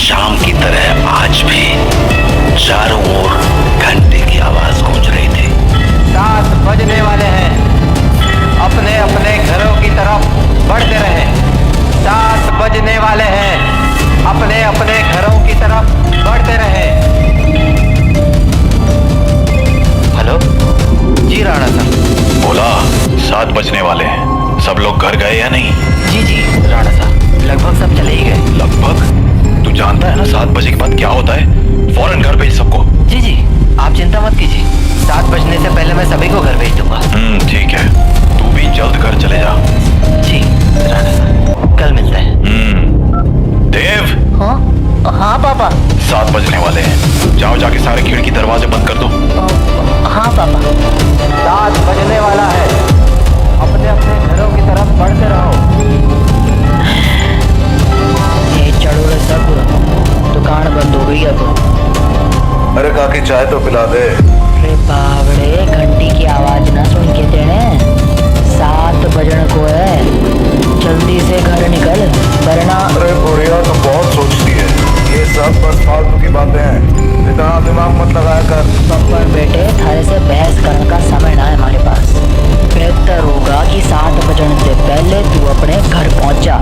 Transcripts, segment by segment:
शाम की तरह आज भी चारों ओर घंटे की आवाज गूंज रही थी। 7 बजने वाले हैं, अपने अपने घरों की तरफ बढ़ते रहें। 7 बजने वाले हैं, अपने अपने घरों की तरफ बढ़ते रहें। हेलो जी राणा सर। बोला 7 बजने वाले हैं, सब लोग घर गए या नहीं? जी राणा साहब, लगभग सब चले ही गए। लगभग? तू जानता है ना 7 बजे के बाद क्या होता है? फौरन घर भेज सबको। जी आप चिंता मत कीजिए, 7 बजने से पहले मैं सभी को घर भेज दूंगा। ठीक है, तू भी जल्द घर चले जा। जी राणा साहब, कल मिलते हैं। देव। हाँ पापा। 7 बजने वाले हैं, जाओ जाके सारे खिड़की दरवाजे बंद कर दो। हाँ पापा। 7 बजने वाला है, अपने अपने घरों की तरफ बढ़ते रहो। ये चढ़ो रे सब, दुकान बंद हो गई अब। अरे काकी चाय तो पिला दे। अरे बावड़े, घंटी की आवाज ना सुन के तेने 7 बजने को है, जल्दी से घर निकल वरना। अरे बुढ़िया तो बहुत सोचती है, ये सब बस फालतू की बातें हैं, इतना दिमाग मत लगाया कर। पर बेटे, थारे से बहस करने का समय ना है हमारे पास। बेहतर होगा कि 7 बजने से पहले तू अपने घर पहुंच जा,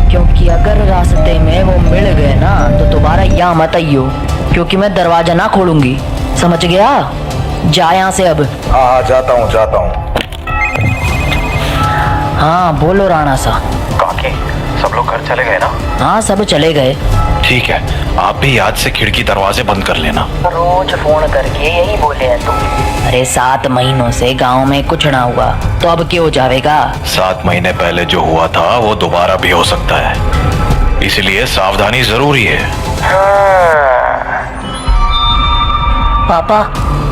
क्योंकि अगर रास्ते में वो मिल गए ना तो दोबारा यहाँ मत आइयो, क्योंकि मैं दरवाजा ना खोलूंगी, समझ गया? जा यहाँ से अब। हाँ जाता हूँ। हाँ बोलो राणा सा। काकी, सब लोग घर चले गए ना? हाँ सब चले गए। ठीक है, आप भी याद से खिड़की दरवाजे बंद कर लेना। रोज फोन करके यही बोले हैं तुम। अरे 7 महीनों से गांव में कुछ ना हुआ तो अब क्यों जाएगा? 7 महीने पहले जो हुआ था वो दोबारा भी हो सकता है, इसलिए सावधानी जरूरी है। पापा।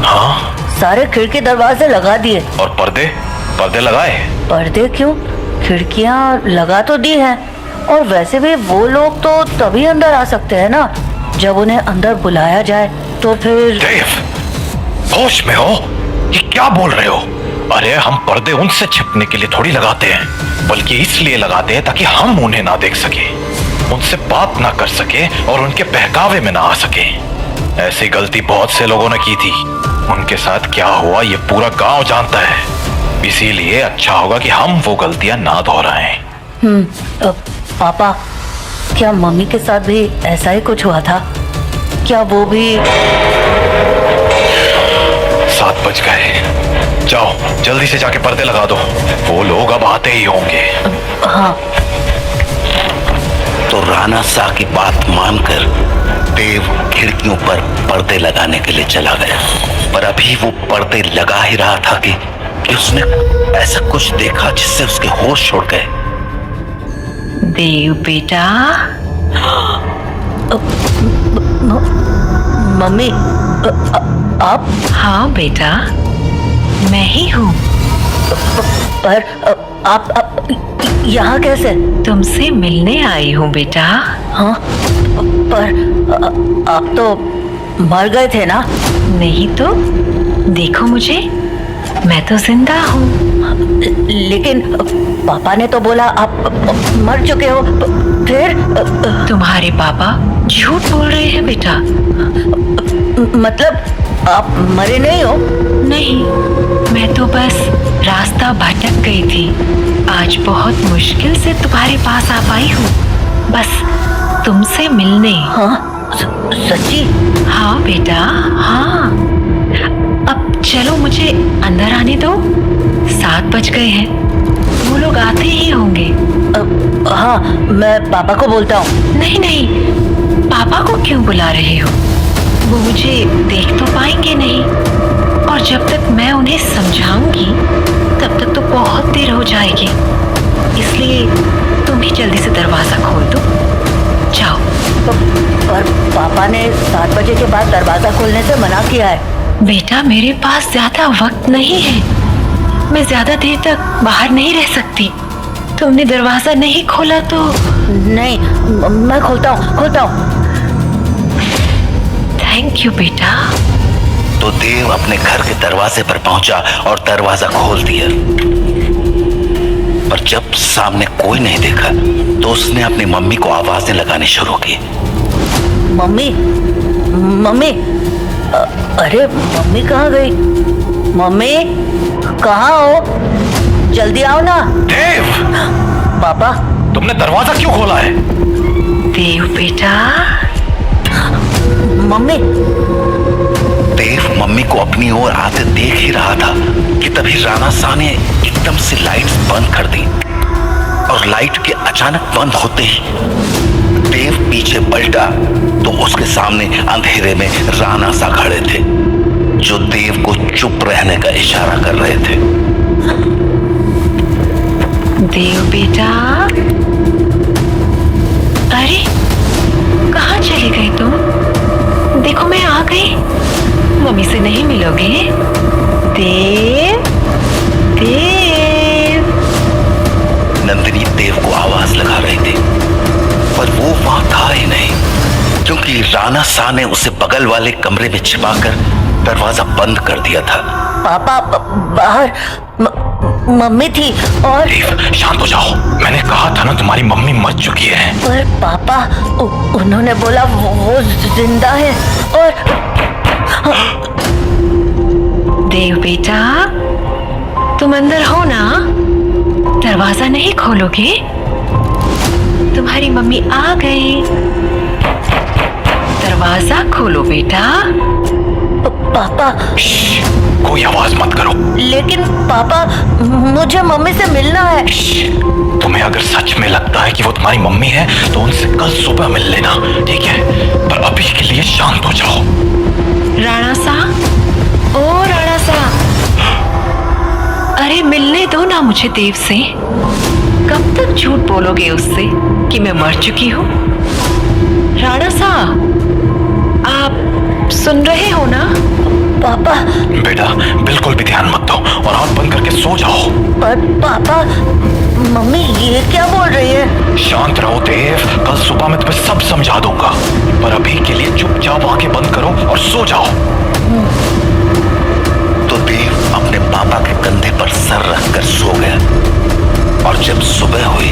हाँ? सारे खिड़की दरवाजे लगा दिए। और पर्दे लगाए? पर्दे क्यों? खिड़कियां लगा तो दी हैं, और वैसे भी वो लोग तो तभी अंदर आ सकते हैं ना जब उन्हें अंदर बुलाया जाए, तो फिर। देव, होश में हो? ये क्या बोल रहे हो? अरे हम पर्दे उनसे छिपने के लिए थोड़ी लगाते हैं, बल्कि इसलिए लगाते हैं ताकि हम उन्हें ना देख सके, उनसे बात ना कर सके और उनके बहकावे में ना आ सके। ऐसी गलती बहुत से लोगों ने की थी, उनके साथ क्या हुआ ये पूरा गांव जानता है, इसीलिए अच्छा होगा कि हम वो गलतियां ना दोहराएं। पापा, क्या मम्मी के साथ भी ऐसा ही कुछ हुआ था? क्या वो भी? 7 बज गए, जाओ जल्दी से जाके पर्दे लगा दो, वो लोग अब आते ही होंगे। हाँ। तो राणा सा की बात मानकर देव खिड़कियों पर पर्दे लगाने के लिए चला गया, पर अभी वो पर्दे लगा ही रहा था कि उसने ऐसा कुछ देखा जिससे उसके होश उड़ गए। देव बेटा। मम्मी, आप? हाँ बेटा, मैं ही हूँ। पर आप यहाँ कैसे? तुमसे मिलने आई हूँ बेटा। हाँ, पर आप तो मर गए थे ना? नहीं तो, देखो मुझे, मैं तो जिंदा हूँ। लेकिन पापा ने तो बोला आप मर चुके हो, फिर? तुम्हारे पापा झूठ बोल रहे हैं बेटा। मतलब आप मरे नहीं हो? नहीं, मैं तो बस रास्ता भटक गई थी, आज बहुत मुश्किल से तुम्हारे पास आ पाई हूँ, बस तुमसे मिलने। हाँ? सच्ची? हाँ बेटा, हाँ। अब चलो मुझे अंदर आने दो, 7 बज गए हैं, वो लोग आते ही होंगे। हाँ, मैं पापा को बोलता हूँ। नहीं, पापा को क्यों बुला रहे हो? वो मुझे देख तो पाएंगे नहीं, और जब तक मैं उन्हें समझाऊंगी तब तक तो बहुत देर हो जाएगी, इसलिए तुम ही जल्दी से दरवाजा खोल दो, जाओ। पर पापा ने 7 बजे के बाद दरवाजा खोलने से मना किया है। बेटा, मेरे पास ज्यादा वक्त नहीं है, मैं ज्यादा देर तक बाहर नहीं रह सकती। तुमने दरवाजा नहीं खोला तो? नहीं, मैं खोलता हूँ। थैंक यू बेटा। तो देव अपने घर के दरवाजे पर पहुंचा और दरवाजा खोल दिया, पर जब सामने कोई नहीं देखा तो उसने अपनी मम्मी को आवाजें लगानी शुरू की। मम्मी मम्मी अरे मम्मी कहाँ गई? मम्मी कहाँ हो? जल्दी आओ ना। देव, पापा तुमने दरवाजा क्यों खोला है? देव बेटा, मम्मी देव मम्मी को अपनी ओर आते देख ही रहा था कि तभी राणा शाह ने एकदम से लाइट्स बंद कर दी और लाइट के अचानक बंद होते ही देव पीछे पलटा तो उसके सामने अंधेरे में राणा शाह खड़े थे जो देव को चुप रहने का इशारा कर रहे थे। देव बेटा, अरे कहाँ चले गए तुम? देखो मैं आ गई। मम्मी से नहीं मिलोगे? देव देव। नंदिनी देव को आवाज लगा रही थी पर वो वहां था ही नहीं क्योंकि राणा शाह ने उसे बगल वाले कमरे में छिपाकर दरवाजा बंद कर दिया था। पापा बाहर मम्मी थी और देव शांत हो जाओ, मैंने कहा था ना तुम्हारी मम्मी मर चुकी है। पर पापा उन्होंने बोला वो जिंदा है और देव बेटा, तुम अंदर हो ना? दरवाजा नहीं खोलोगे? तुम्हारी मम्मी आ गई। दरवाजा खोलो बेटा। पापा कोई आवाज मत करो। लेकिन पापा मुझे मम्मी से मिलना है। तुम्हें अगर सच में लगता है कि वो तुम्हारी मम्मी है तो उनसे कल सुबह मिल लेना, ठीक है? पर अभी के लिए शांत हो जाओ। राणा साहब, ओ राणा साहब, अरे मिलने दो ना मुझे देव से। कब तक झूठ बोलोगे उससे कि मैं मर चुकी हूँ? राणा साहब, आप सुन रहे हो ना? पापा बेटा बिल्कुल भी ध्यान मत दो और आंख बंद करके सो जाओ। पर पापा मम्मी ये क्या बोल रही है? शांत रहो देव, कल सुबह मैं तुम्हें सब समझा दूंगा। पर अभी के लिए चुपचाप आंखें बंद करो और सो जाओ। तो देव अपने पापा के कंधे पर सर रखकर सो गया और जब सुबह हुई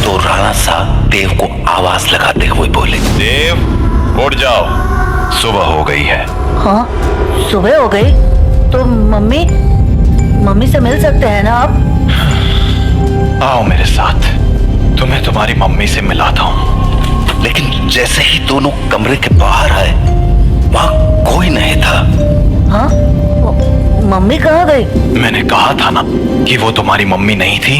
तो राणा शाह देव को आवाज लगाते हुए बोले, देव उठ जाओ, सुबह हो गई है। हाँ सुबह हो गई तो मम्मी से मिल सकते हैं ना आप? आओ मेरे साथ, तुम्हें तुम्हारी मम्मी से मिलाता हूँ। लेकिन जैसे ही दोनों कमरे के बाहर आए वहां कोई नहीं था। हाँ मम्मी कहाँ गई? मैंने कहा था ना कि वो तुम्हारी मम्मी नहीं थी।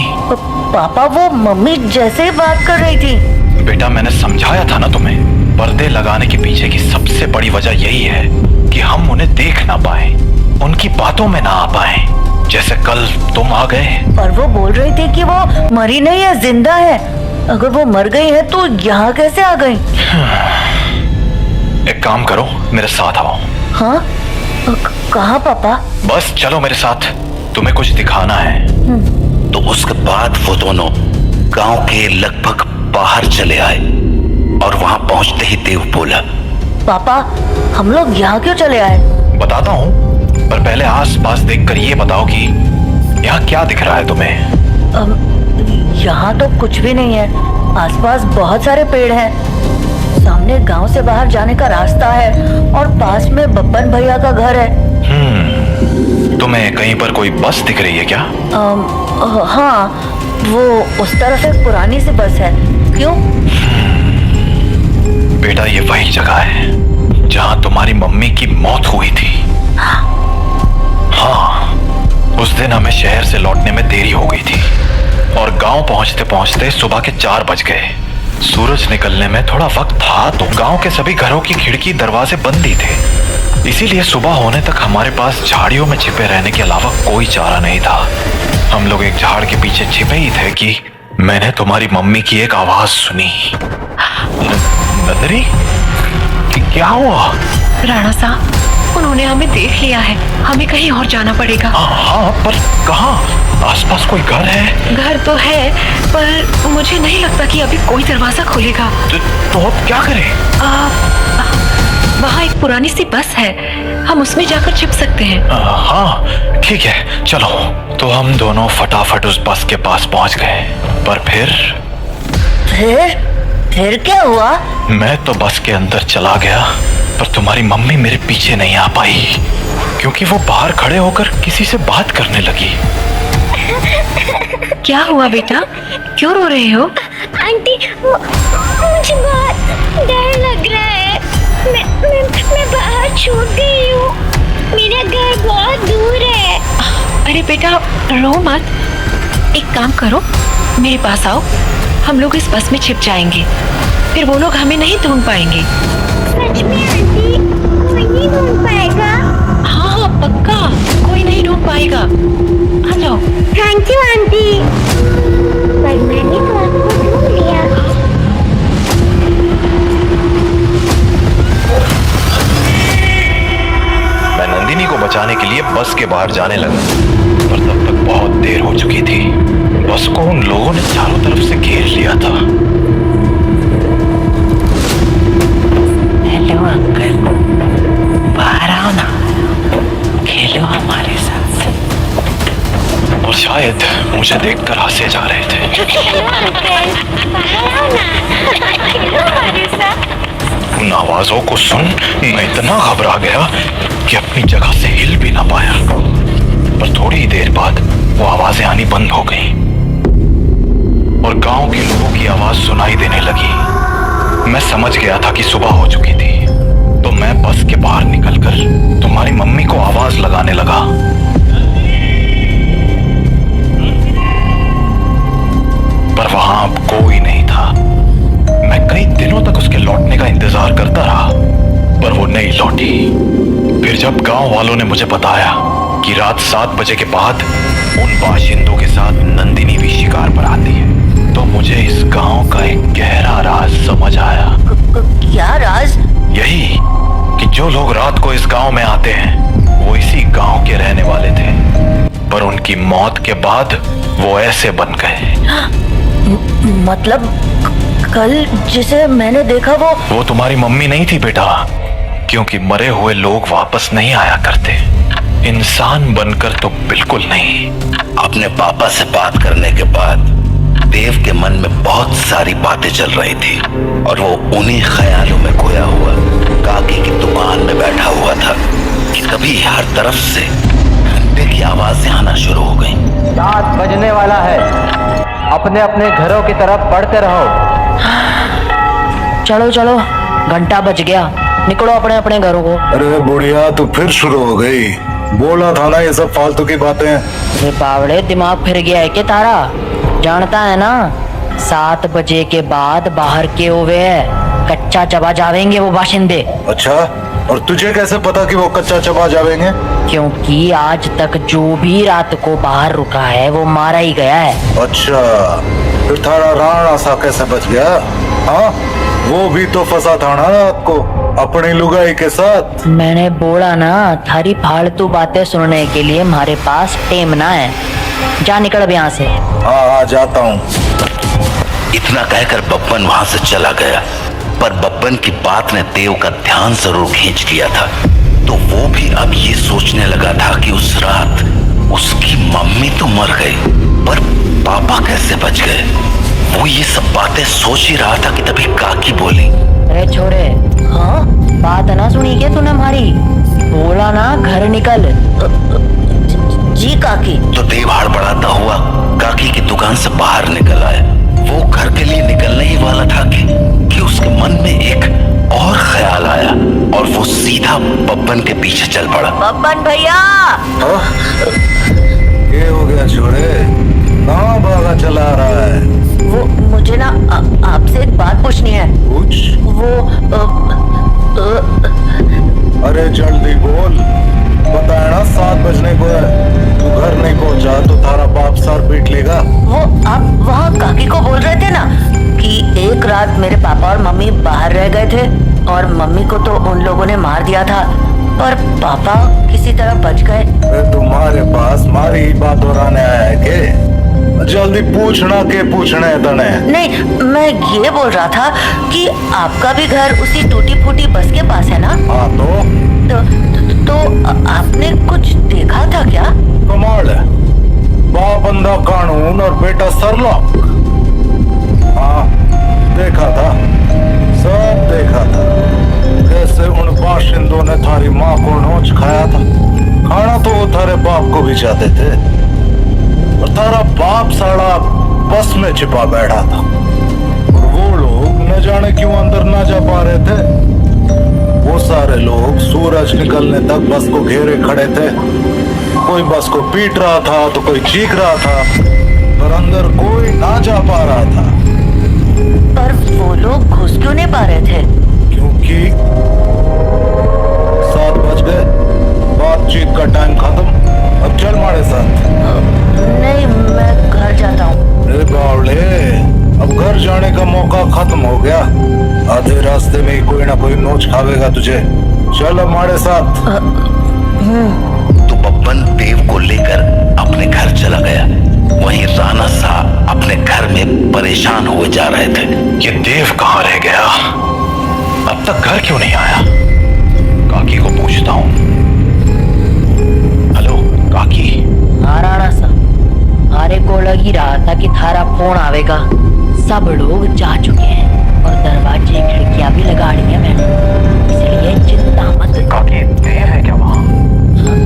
पापा वो मम्मी जैसे ही बात कर रही थी। बेटा मैंने समझाया था ना तुम्हें, पर्दे लगाने के पीछे की सबसे बड़ी वजह यही है कि हम उन्हें देख ना पाए, उनकी बातों में ना आ पाए। जैसे कल तुम आ गए। पर वो बोल रही थी कि वो मरी नहीं है, जिंदा है। अगर वो मर गई है तो यहाँ कैसे आ गई? एक काम करो, मेरे साथ आओ। हाँ कहाँ पापा? बस चलो मेरे साथ, तुम्हें कुछ दिखाना है। तो उसके बाद वो दोनों गांव के लगभग बाहर चले आए और वहां पहुंचते ही देव बोला, पापा हम लोग यहाँ क्यों चले आए? बताता हूँ, पर पहले आस पास देखकर ये बताओ कि यहाँ क्या दिख रहा है तुम्हें? यहाँ तो कुछ भी नहीं है। आसपास बहुत सारे पेड़ हैं। सामने गांव से बाहर जाने का रास्ता है और पास में बब्बन भैया का घर है। तुम्हें कहीं पर कोई बस दिख रही है क्या? हाँ वो उस तरफ एक पुरानी सी बस है। क्यों? बेटा ये वही जगह है जहाँ तुम्हारी मम्मी की मौत हुई थी। हाँ उस दिन हमें शहर से लौटने में देरी हो गई थी और गांव पहुंचते पहुंचते सुबह के 4 बज गए। सूरज निकलने में थोड़ा वक्त था तो गांव के सभी घरों की खिड़की दरवाजे बंद ही थे। इसीलिए सुबह होने तक हमारे पास झाड़ियों में छिपे रहने के अलावा कोई चारा नहीं था। हम लोग एक झाड़ के पीछे छिपे ही थे कि मैंने तुम्हारी मम्मी की एक आवाज सुनी। नंदिनी क्या हुआ? राणा साहब, उन्होंने हमें देख लिया है। हमें कहीं और जाना पड़ेगा। हाँ पर कहाँ? आसपास कोई घर है? घर तो है पर मुझे नहीं लगता कि अभी कोई दरवाजा खोलेगा। तो अब क्या करें? वहाँ एक पुरानी सी बस है, हम उसमें जाकर छिप सकते हैं। हाँ ठीक है चलो। तो हम दोनों फटाफट उस बस के पास पहुंच गए। पर फिर फिर क्या हुआ? मैं तो बस के अंदर चला गया, पर तुम्हारी मम्मी मेरे पीछे नहीं आ पाई, क्योंकि वो बाहर खड़े होकर किसी से बात करने लगी। क्या हुआ बेटा, क्यों रो रहे हो? आंटी, मुझे बहुत डर लग रहा है। मैं बाहर छूट गई हूँ। मेरा घर बहुत दूर है। अरे बेटा रो मत, एक काम करो, मेरे पास आओ, हम लोग इस बस में छिप जाएंगे, फिर वो लोग हमें नहीं ढूंढ पाएंगे। सच में आंटी, कोई नहीं ढूंढ पाएगा? हाँ पक्का, कोई नहीं ढूंढ पाएगा। आ जाओ। थैंक यू आंटी, पर मैंने तो आपको ढूंढ लिया। मैं नंदिनी को बचाने के लिए बस के बाहर जाने लगा, पर तब तक बहुत देर हो चुकी थी। बस को उन लोगों ने चारों तरफ से घेर लिया था। हेलो अंकल, बाहर आओ ना, खेलो हमारे साथ। और शायद मुझे देखकर हंसे जा रहे थे। हेलो अंकल, बाहर आओ ना, खेलो हमारे साथ। उन आवाजों को सुन मैं इतना घबरा गया कि अपनी जगह से हिल भी ना पाया। पर थोड़ी ही देर बाद वो आवाजें आनी बंद हो गईं और गांव के लोगों की आवाज सुनाई देने लगी। मैं समझ गया था कि सुबह हो चुकी थी, तो मैं बस के बाहर निकलकर तुम्हारी मम्मी को आवाज लगाने लगा। पर वहां अब कोई नहीं था। मैं कई दिनों तक उसके लौटने का इंतजार करता रहा, पर वो नहीं लौटी। फिर जब गांव वालों ने मुझे बताया कि रात 7 बजे के बाद उन बाशिंदों के साथ नंदिनी भी शिकार पर आती है, तो मुझे इस गांव का एक गहरा राज समझ आया। क्या राज? यही कि जो लोग रात को इस गांव में आते हैं वो इसी गांव के रहने वाले थे, पर उनकी मौत के बाद वो ऐसे बन गए। मतलब कल जिसे मैंने देखा वो तुम्हारी मम्मी नहीं थी बेटा, क्योंकि मरे हुए लोग वापस नहीं आया करते, इंसान बनकर तो बिल्कुल नहीं। अपने पापा से बात करने के बाद देव के मन में बहुत सारी बातें चल रही थी और वो उन्हीं ख्यालों में खोया हुआ काकी की दुकान में बैठा हुआ था कि तभी हर तरफ से घंटे की आवाजें आना शुरू हो गई। 7 बजने वाला है, अपने अपने घरों की तरफ बढ़ते रहो। चलो चलो, घंटा बज गया, निकलो अपने अपने घरों को। अरे बुढ़िया, तू फिर शुरू हो गई। बोला था ना ये सब फालतू की बातें। अरे बावड़े, दिमाग फिर गया है क्या तारा? जानता है ना, 7 बजे के बाद बाहर के हुए कच्चा चबा जावेंगे वो बाशिंदे। अच्छा, और तुझे कैसे पता कि वो कच्चा चबा जावेंगे? क्योंकि आज तक जो भी रात को बाहर रुका है वो मारा ही गया है। अच्छा, फिर थारा राणा सा कैसे बच गया? हाँ, वो भी तो फंसा था ना रात को अपनी लुगाई के साथ। मैंने बोला ना, थारी फालतू बातें सुनने के लिए हमारे पास टेम ना है। जा निकल अब यहाँ से। हाँ, जाता हूँ। इतना कहकर बब्बन वहां से चला गया, पर बब्बन की बात ने देव का ध्यान जरूर खींच लिया था। तो वो भी अब ये सोचने लगा था कि उस रात उसकी मम्मी तो मर गई, पर पापा कैसे बच गए। वो ये सब बातें सोच ही रहा था कि तभी काकी बोली, अरे छोरे, हाँ बात ना सुनी क्या तूने हमारी? बोला ना घर निकल। जी काकी। तो देव हड़बड़ाता हुआ काकी की दुकान से बाहर निकल आया। वो घर के लिए निकलने ही वाला था कि उसके मन में एक और ख्याल आया और वो सीधा बब्बन के पीछे चल पड़ा। बब्बन भैया! क्या हो गया छोरे? कहाँ भागा चला रहा है? वो मुझे ना आपसे एक बात पूछनी है। कुछ? वो अरे जल्दी बोल, बताया ना 7 बजने को है। तू घर नहीं पहुंचा तो थारा बाप सर पीट लेगा। वो आप वहाँ काकी को बोल रहे थे ना कि एक रात मेरे पापा और मम्मी बाहर रह गए थे और मम्मी को तो उन लोगों ने मार दिया था और पापा किसी तरह बच गए। तुम्हारे पास मारी ही बात दोहराने आया है के? जल्दी पूछना के पूछने तने। नहीं, मैं ये बोल रहा था कि आपका भी घर उसी टूटी फूटी बस के पास है ना? हाँ तो आपने कुछ देखा था क्या? कमाल है, बाप बंदा कानून और बेटा सरलॉक। हाँ, देखा था, सब देखा था। कैसे उन बाशिंदों ने थारी माँ को नोच खाया था। खाना तो वो थारे बाप को भी चाहते थे, और तारा बाप साला बस में छिपा बैठा था, और वो लोग न जाने क्यों अंदर ना जा पा रहे थे। वो सारे लोग सूरज निकलने तक बस को घेरे खड़े थे। कोई बस को पीट रहा था तो कोई चीख रहा था, पर अंदर कोई ना जा पा रहा था। पर वो लोग घुस क्यों नहीं पा रहे थे? क्योंकि 7 बज गए, बातचीत का टाइम खत्म। अब चल हमारे साथ। नहीं, मैं घर जाता हूँ। अरे बावले, अब घर जाने का मौका खत्म हो गया। आधे रास्ते में ही कोई ना कोई नोच खावेगा तुझे। चल अब हमारे साथ। तो बब्बन देव को लेकर अपने घर चला गया। वहीं राणा साहब अपने घर में परेशान हुए जा रहे थे। ये देव कहाँ रह गया? अब तक घर क्यों नहीं आया? काकी को पूछता हूँ। हेलो काकी। हाँ राणा साहब, हमारे को लग ही रहा था कि थारा फोन आवेगा। सब लोग जा चुके हैं और दरवाजे खिड़कियां भी लगा ली हैं मैंने, इसलिए चिंता मत। काकी देव है क्या वहाँ? हाँ,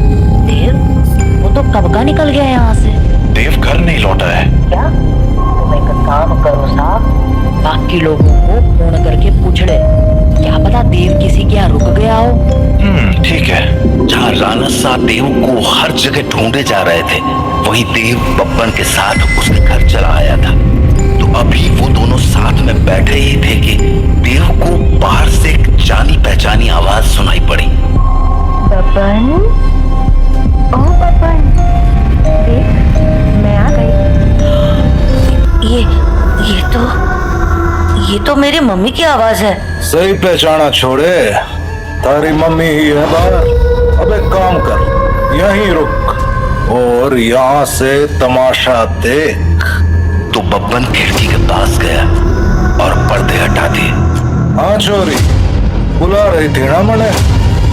देव? वो तो कब का निकल गया यहाँ से। देव घर नहीं लौटा है क्या? तुम एक काम करो साहब, बाकी लोगों को फोन करके पूछ ले, क्या पता देव किसी के यहाँ रुक गया हो। ठीक है। जहाँ राणा साहब देव को हर जगह ढूंढे जा रहे थे, वहीं देव बब्बन के साथ उसके घर चला आया था। तो अभी वो दोनों साथ में बैठे ही थे कि देव को बाहर से एक जानी पहचानी आवाज सुनाई पड़ी। बब्बन, ओ बब्बन, देख मैं आ गई। ये तो मेरी मम्मी की आवाज है। सही पहचाना छोड़े, तारी मम्मी ही है बाहर। अब एक काम कर, यहीं रुक और यहाँ से तमाशा देख। तो बब्बन खिड़की के पास गया और पर्दे हटा दिए। हाँ छोरी, बुला रही थी ना मैंने,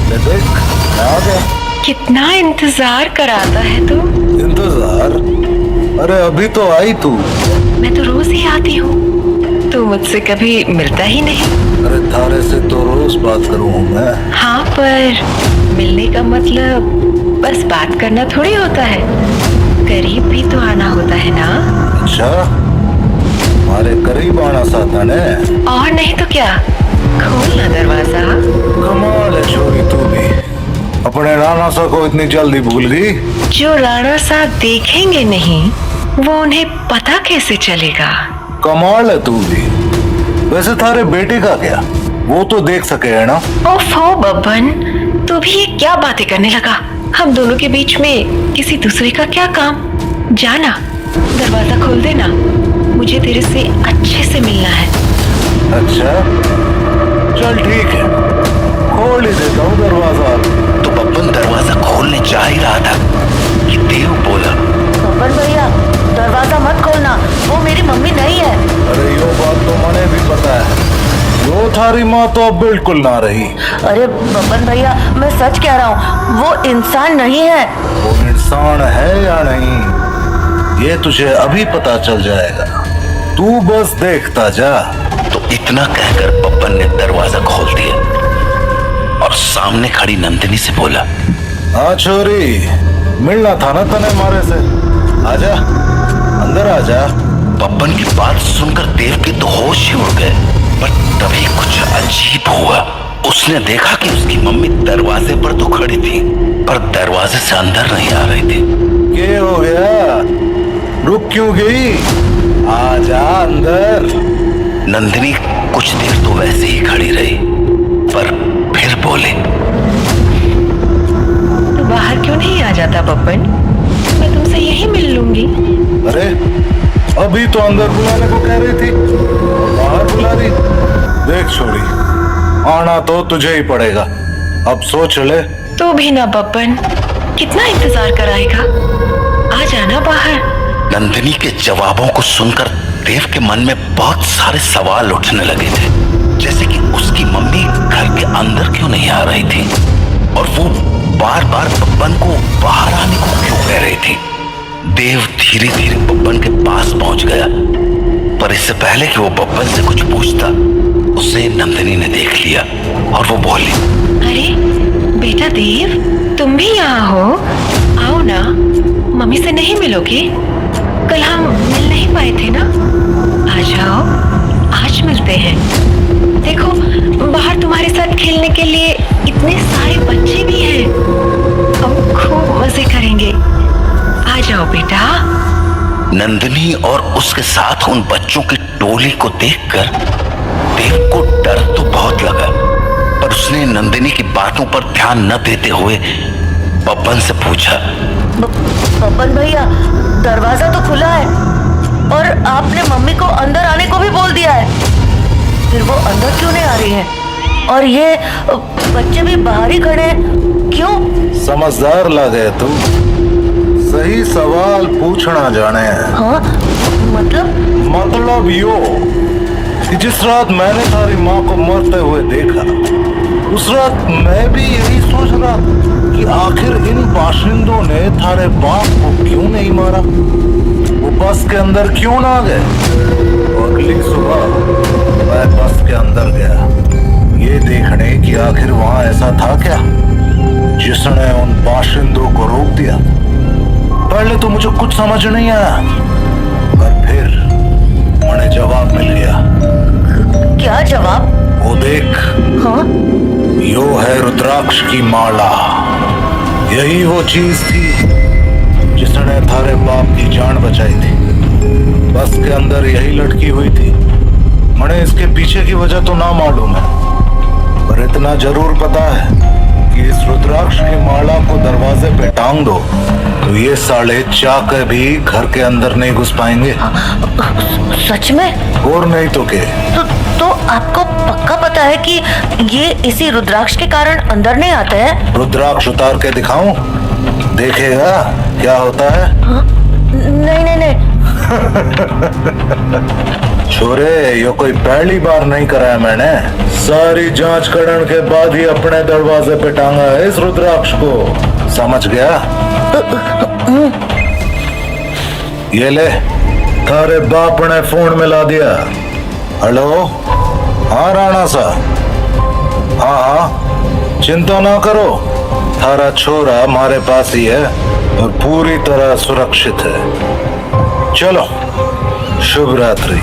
ले देख मैं आ गया। कितना इंतजार कराता है तू। इंतजार? अरे अभी तो आई तू। मैं तो रोज ही आती हूँ, तू मुझसे कभी मिलता ही नहीं। अरे थारे से तो रोज बात करूँ मैं। हाँ, पर मिलने का मतलब बस बात करना थोड़ी होता है, करीब भी तो आना होता है ना। अच्छा, हमारे करीब आना साथा ने। और नहीं तो क्या, खोल ना दरवाजा। कमाल है छोरी तू भी, अपने राणा सा को इतनी जल्दी भूल गई। जो राणा साहब देखेंगे नहीं, वो उन्हें पता कैसे चलेगा। कमाल है तू भी। वैसे थारे बेटे का क्या, वो तो देख सके है ना। ओफो बब्बन, तू भी ये क्या बातें करने लगा। हम दोनों के बीच में किसी दूसरे का क्या काम। जाना, दरवाजा खोल देना, मुझे तेरे से अच्छे से मिलना है। अच्छा चल ठीक है, खोल ही देता हूँ दरवाजा। तो बब्बन दरवाजा खोलने जा ही रहा था कि देव बोला, बब्बन भैया दरवाजा मत खोलना, वो मेरी मम्मी नहीं है। अरे यो बात तो मैंने भी पता है, यो थारी माँ तो अब बिल्कुल ना रही। अरे बब्बन भैया, मैं सच कह रहा हूँ, वो इंसान नहीं है। वो इंसान है या नहीं, ये तुझे अभी पता चल जाएगा, तू बस देखता जा। तो इतना कहकर बब्बन ने दरवाजा खोल दिया और सामने खड़ी नंदिनी से बोला, हाँ छोरी, मिलना था ना तने हमारे से, आजा अंदर आजा। बब्बन की बात सुनकर देव के तो होश ही उड़ गए, पर तभी कुछ अजीब हुआ। उसने देखा कि उसकी मम्मी दरवाजे पर तो खड़ी थी, पर दरवाजे से अंदर नहीं आ रही थी। क्या हो गया, रुक क्यों गई, आजा अंदर। नंदिनी कुछ देर तो वैसे ही खड़ी रही, पर फिर बोले, तो बाहर क्यों नहीं आ जाता बब्बन, मैं तुमसे यही मिल लूंगी। अरे अभी तो अंदर बुलाने को कह रही थी, बाहर बुला रही। देख छोरी, आना तो तुझे ही पड़ेगा, अब सोच ले। तो भी ना बब्बन, कितना इंतजार कराएगा, आ जाना बाहर। नंदिनी के जवाबों को सुनकर देव के मन में बहुत सारे सवाल उठने लगे थे, जैसे कि उसकी मम्मी घर के अंदर क्यों नहीं आ रही थी, और वो बार बार बब्बन को बाहर आने को क्यों कह रही थी। देव धीरे धीरे बब्बन के पास पहुंच गया, पर इससे पहले कि वो बब्बन से कुछ पूछता, उसे नंदिनी ने देख लिया और वो बोली, अरे बेटा देव, तुम भी यहाँ हो? आओ ना, मम्मी से नहीं मिलोगे? कल हम मिल नहीं पाए थे ना? आ जाओ, आज मिलते हैं। देखो, बाहर तुम्हारे साथ खेलने के लिए इतने सारे बच्चे भी हैं। अब खूब मजे करेंगे। आ जाओ बेटा। नंदिनी और उसके साथ उन बच्चों की टोली को देखकर देव को डर तो बहुत लगा, पर उसने नंदिनी की बातों पर ध्यान न देते हुए बब्बन से पूछा, बब्बन भैया, दरवाजा तो खुला है और आपने मम्मी को अंदर आने को भी बोल दिया है, फिर वो अंदर क्यों नहीं आ रही है? और ये बच्चे भी बाहर ही खड़े हैं, क्यों? समझदार लगे तू, सही सवाल पूछना जाने हैं। हाँ, मतलब यो कि जिस रात मैंने तारी माँ को मरते हुए देखा, उस रात मैं भी यही सोच रहा कि आखिर इन बाशिंदों ने थारे बाप को क्यों नहीं मारा, वो बस के अंदर क्यों ना गए। अगली सुबह मैं बस के अंदर गया, ये देखने कि आखिर वहां ऐसा था क्या जिसने उन बाशिंदों को रोक दिया। पहले तो मुझे कुछ समझ नहीं आया, पर फिर मुझे जवाब मिल गया। क्या जवाब? वो देख, हाँ? यो है रुद्राक्ष की माला। यही वो चीज थी जिसने थारे बाप की जान बचाई थी। बस के अंदर यही लटकी हुई थी। मने इसके पीछे की वजह तो ना मालूम है, पर इतना जरूर पता है कि इस रुद्राक्ष की माला को दरवाजे पे टांग दो तो ये साले चाकर भी घर के अंदर नहीं घुस पाएंगे। सच में? और नहीं तो क्या। तो आपको पक्का पता है कि ये इसी रुद्राक्ष के कारण अंदर नहीं आते हैं? रुद्राक्ष उतार के दिखाऊं? देखेगा क्या होता है? हाँ? नहीं नहीं नहीं। छोरे, ये कोई पहली बार नहीं कराया मैंने। सारी जांच करने के बाद ही अपने दरवाजे पे टांगा है इस रुद्राक्ष को, समझ गया? ये ले, थारे बाप ने फोन मिला दिया। हेलो, हाँ राणा सा, हाँ हाँ, चिंता ना करो, थारा छोरा हमारे पास ही है और पूरी तरह सुरक्षित है। चलो, शुभ रात्रि।